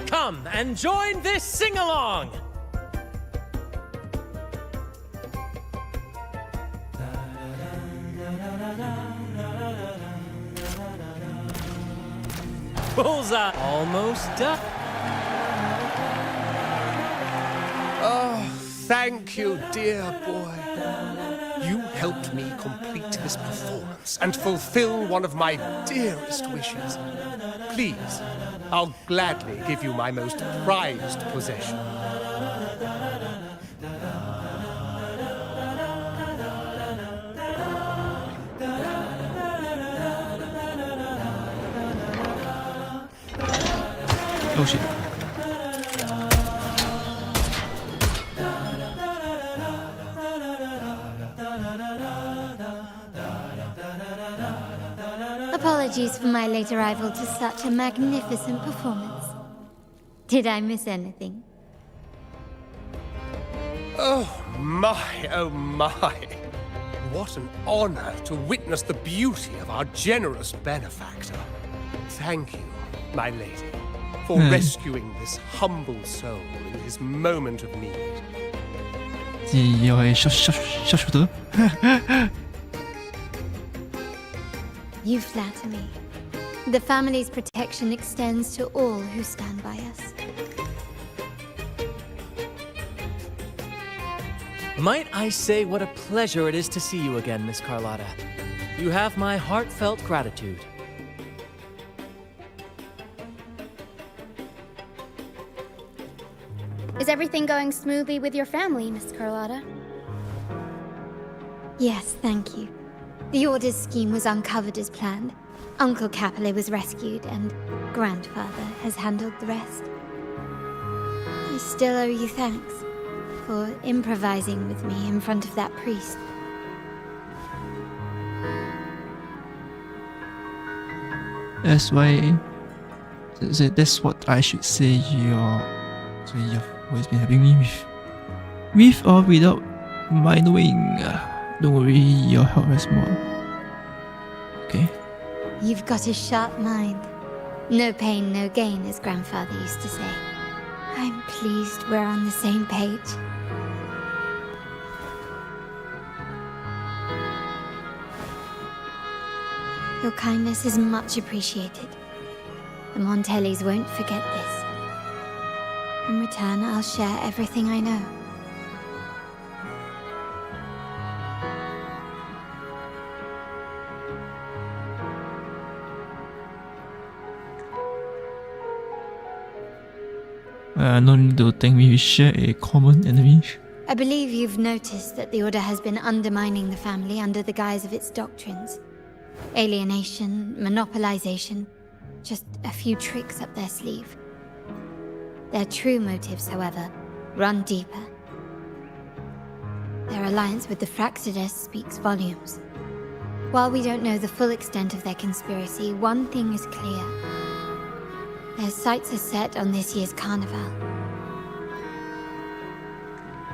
come and join this sing-along! Bullseye! Almost done. Oh, thank you, dear boy. You helped me complete this performance and fulfill one of my dearest wishes. Please, I'll gladly give you my most prized possession. Oh shit. Apologies for my late arrival to such a magnificent performance. Did I miss anything? Oh my, oh my. What an honor to witness the beauty of our generous benefactor. Thank you, my lady, for rescuing this humble soul in his moment of need. You flatter me. The family's protection extends to all who stand by us. Might I say what a pleasure it is to see you again, Miss Carlotta. You have my heartfelt gratitude. Is everything going smoothly with your family, Miss Carlotta? Yes, thank you. The Order's scheme was uncovered as planned. Uncle Capilet was rescued, and Grandfather has handled the rest. I still owe you thanks. for improvising with me in front of that priest. That's why. That's what I should say. So you've always been helping me with or without my knowing. Don't worry, your help has more. Okay. You've got a sharp mind. No pain, no gain, as Grandfather used to say. I'm pleased we're on the same page. Your kindness is much appreciated. The Montellis won't forget this. In return, I'll share everything I know. No need to thank me, we share a common enemy. I believe you've noticed that the Order has been undermining the family under the guise of its doctrines. Alienation, monopolization, just a few tricks up their sleeve. Their true motives, however, run deeper. Their alliance with the Fraxides speaks volumes. While we don't know the full extent of their conspiracy, one thing is clear. Their sights are set on this year's carnival.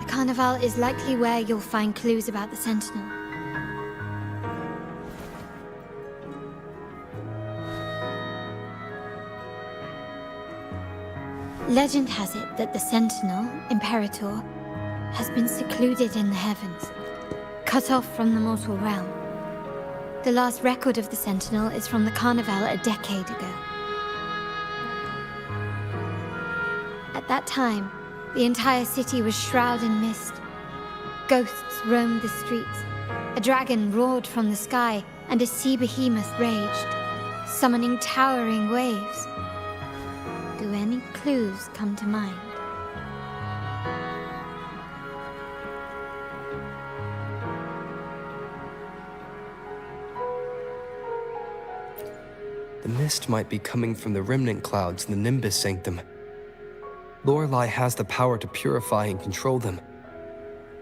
The carnival is likely where you'll find clues about the Sentinel. Legend has it that the Sentinel, Imperator, has been secluded in the heavens, cut off from the mortal realm. The last record of the Sentinel is from the carnival a decade ago. At that time, the entire city was shrouded in mist. Ghosts roamed the streets. A dragon roared from the sky, and a sea behemoth raged, summoning towering waves. Do any clues come to mind? The mist might be coming from the remnant clouds in the Nimbus Sanctum. Lorelei has the power to purify and control them,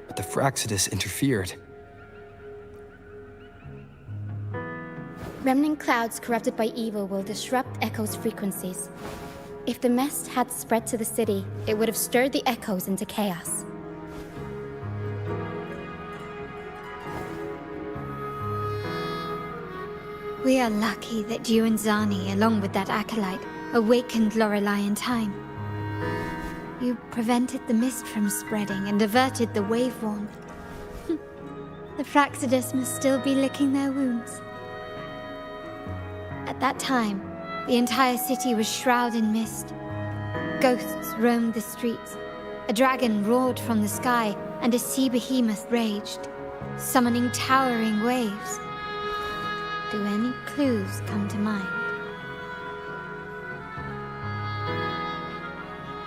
but the Fraxides interfered. Remnant clouds corrupted by evil will disrupt Echo's frequencies. If the mist had spread to the city, it would have stirred the Echoes into chaos. We are lucky that you and Zani, along with that acolyte, awakened Lorelei in time. You prevented the mist from spreading and averted the wave-worn. The Fraxides must still be licking their wounds. At that time, the entire city was shrouded in mist. Ghosts roamed the streets. A dragon roared from the sky, and a sea behemoth raged, summoning towering waves. Do any clues come to mind?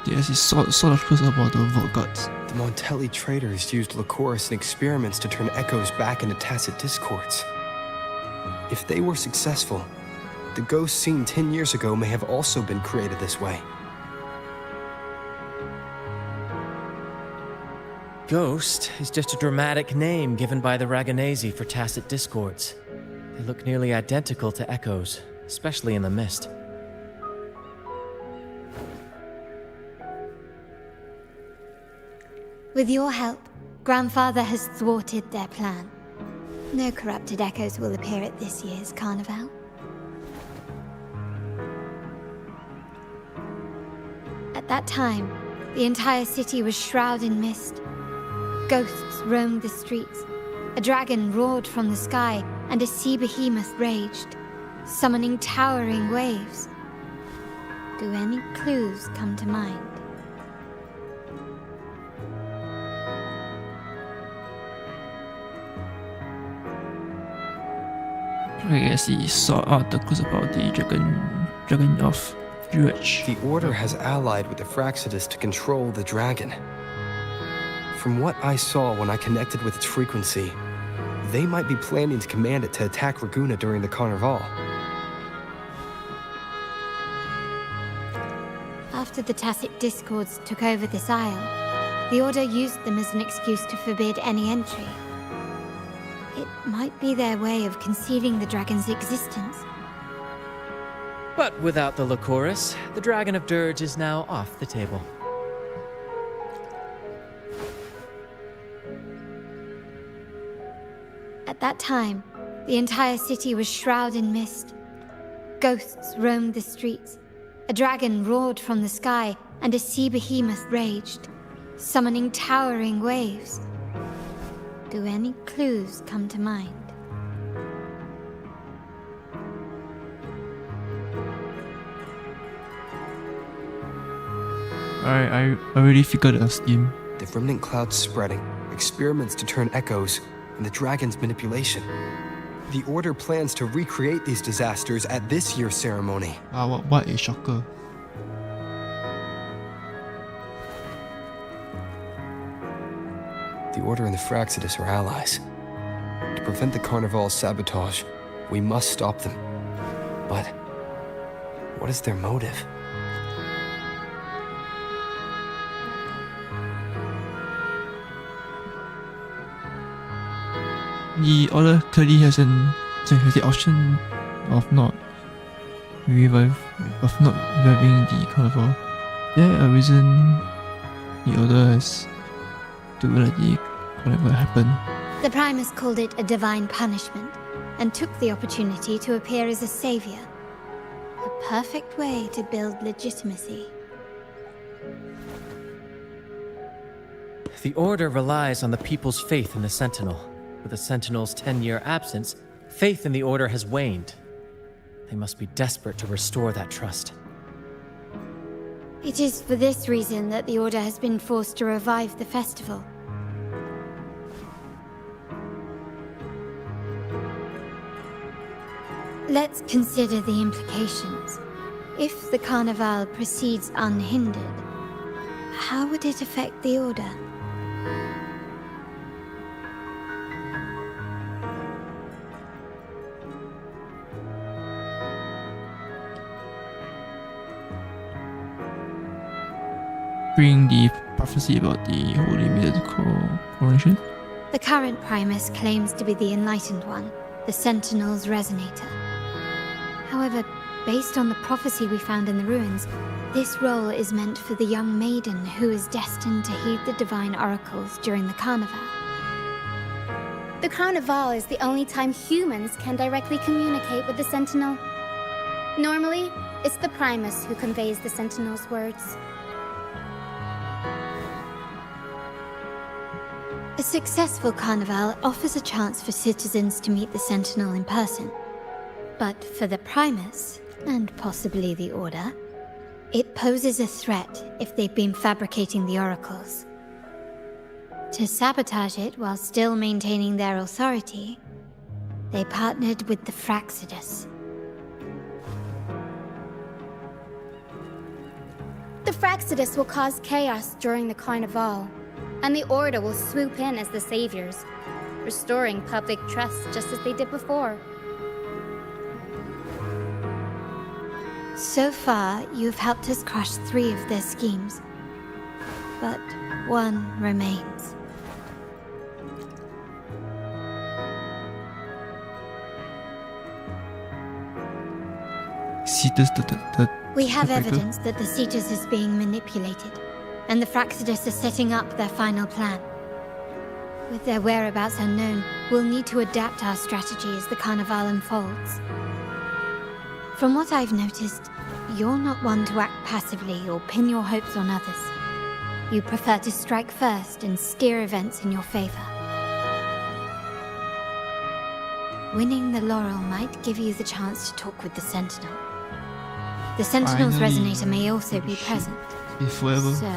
Yes, it's sort of close about the Vault Gods. The Montelli traders used Lycoris in experiments to turn echoes back into tacit discords. If they were successful, the ghosts seen 10 years ago may have also been created this way. Ghost is just a dramatic name given by the Raganesi for tacit discords. They look nearly identical to echoes, especially in the mist. With your help, Grandfather has thwarted their plan. No corrupted echoes will appear at this year's carnival. At that time, the entire city was shrouded in mist. Ghosts roamed the streets. A dragon roared from the sky, and a sea behemoth raged, summoning towering waves. Do any clues come to mind? I guess he sought out the clues about the dragon of Druidge. The Order has allied with the Fraxides to control the dragon. From what I saw when I connected with its frequency, they might be planning to command it to attack Raguna during the Carnival. After the Tacit Discords took over this isle, the Order used them as an excuse to forbid any entry. It might be their way of concealing the dragon's existence. But without the Lycoris, the Dragon of Dirge is now off the table. At that time, the entire city was shrouded in mist. Ghosts roamed the streets. A dragon roared from the sky, and a sea behemoth raged, summoning towering waves. Do any clues come to mind? I already figured a scheme. The remnant clouds spreading, experiments to turn echoes, and the dragon's manipulation. The Order plans to recreate these disasters at this year's ceremony. Wow, what a shocker. The Order and the Fraxidus are allies. To prevent the Carnival's sabotage, we must stop them. But what is their motive? The Order clearly has the option of not reviving the Carnival. Is there a reason the Order has to let the Carnival happen? The Primus called it a divine punishment, and took the opportunity to appear as a savior. A perfect way to build legitimacy. The Order relies on the people's faith in the Sentinel. With the Sentinel's 10-year absence, faith in the Order has waned. They must be desperate to restore that trust. It is for this reason that the Order has been forced to revive the festival. Let's consider the implications. If the Carnival proceeds unhindered, how would it affect the Order? Bring the prophecy about the Holy Mythical Coronation? The current Primus claims to be the Enlightened One, the Sentinel's Resonator. However, based on the prophecy we found in the ruins, this role is meant for the young maiden who is destined to heed the divine oracles during the Carnival. The Carnival is the only time humans can directly communicate with the Sentinel. Normally, it's the Primus who conveys the Sentinel's words. A successful Carnival offers a chance for citizens to meet the Sentinel in person. But for the Primus, and possibly the Order, it poses a threat if they've been fabricating the oracles. To sabotage it while still maintaining their authority, they partnered with the Fraxidus. The Fraxidus will cause chaos during the Carnival, and the Order will swoop in as the saviors, restoring public trust just as they did before. So far, you've helped us crush 3 of their schemes. But one remains. We have evidence that the Cetus is being manipulated, and the Fraxidus are setting up their final plan. With their whereabouts unknown, we'll need to adapt our strategy as the Carnival unfolds. From what I've noticed, you're not one to act passively or pin your hopes on others. You prefer to strike first and steer events in your favor. Winning the laurel might give you the chance to talk with the Sentinel. The Sentinel's Resonator may also be present. So...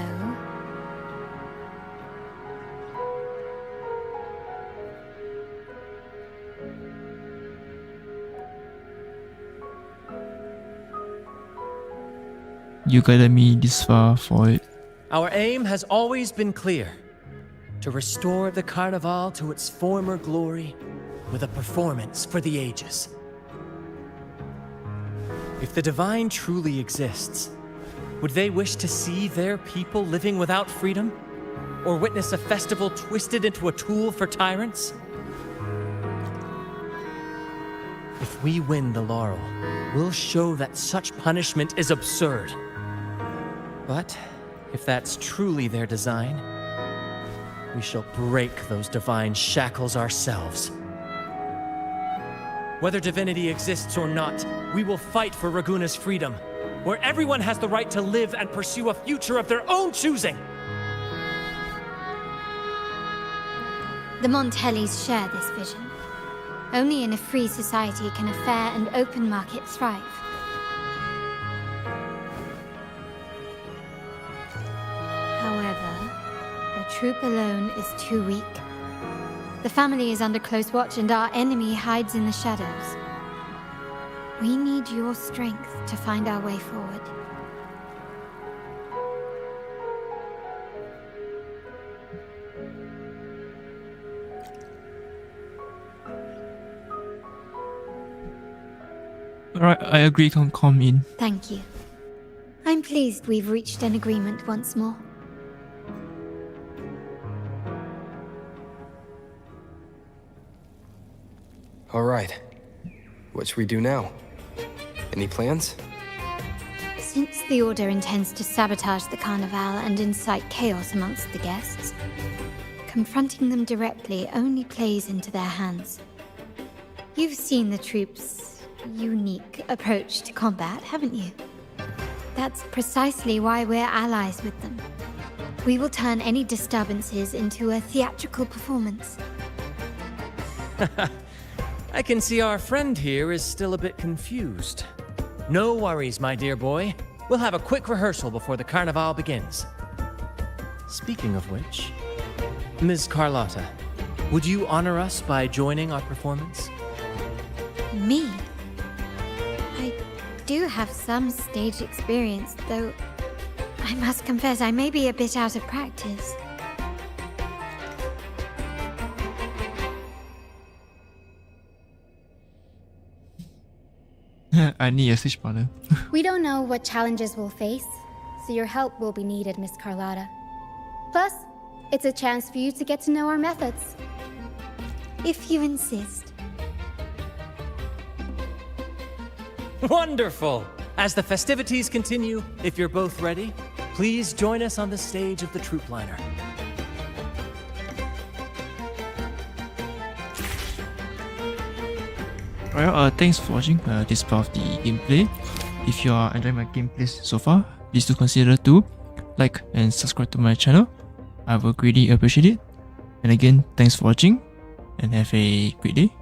You guided me this far for it. Our aim has always been clear. To restore the Carnival to its former glory with a performance for the ages. If the Divine truly exists, would they wish to see their people living without freedom? or witness a festival twisted into a tool for tyrants? If we win the laurel, we'll show that such punishment is absurd. But if that's truly their design, we shall break those divine shackles ourselves. Whether divinity exists or not, we will fight for Raguna's freedom, where everyone has the right to live and pursue a future of their own choosing. The Montellis share this vision. Only in a free society can a fair and open market thrive. However, the troop alone is too weak. The family is under close watch and our enemy hides in the shadows. We need your strength to find our way forward. Alright, I agree to come in. Thank you. I'm pleased we've reached an agreement once more. All right. What should we do now? Any plans? Since the Order intends to sabotage the Carnival and incite chaos amongst the guests, confronting them directly only plays into their hands. You've seen the troops' unique approach to combat, haven't you? That's precisely why we're allies with them. We will turn any disturbances into a theatrical performance. I can see our friend here is still a bit confused. No worries, my dear boy. We'll have a quick rehearsal before the Carnival begins. Speaking of which, Ms. Carlotta, would you honor us by joining our performance? Me? I do have some stage experience, though I must confess I may be a bit out of practice. I need a switch partner. We don't know what challenges we'll face, so your help will be needed, Miss Carlotta. Plus, it's a chance for you to get to know our methods. If you insist. Wonderful! As the festivities continue, if you're both ready, please join us on the stage of the troop liner. Alright, thanks for watching this part of the gameplay. If you are enjoying my gameplays so far, please do consider to like and subscribe to my channel. I will greatly appreciate it. And again, thanks for watching and have a great day.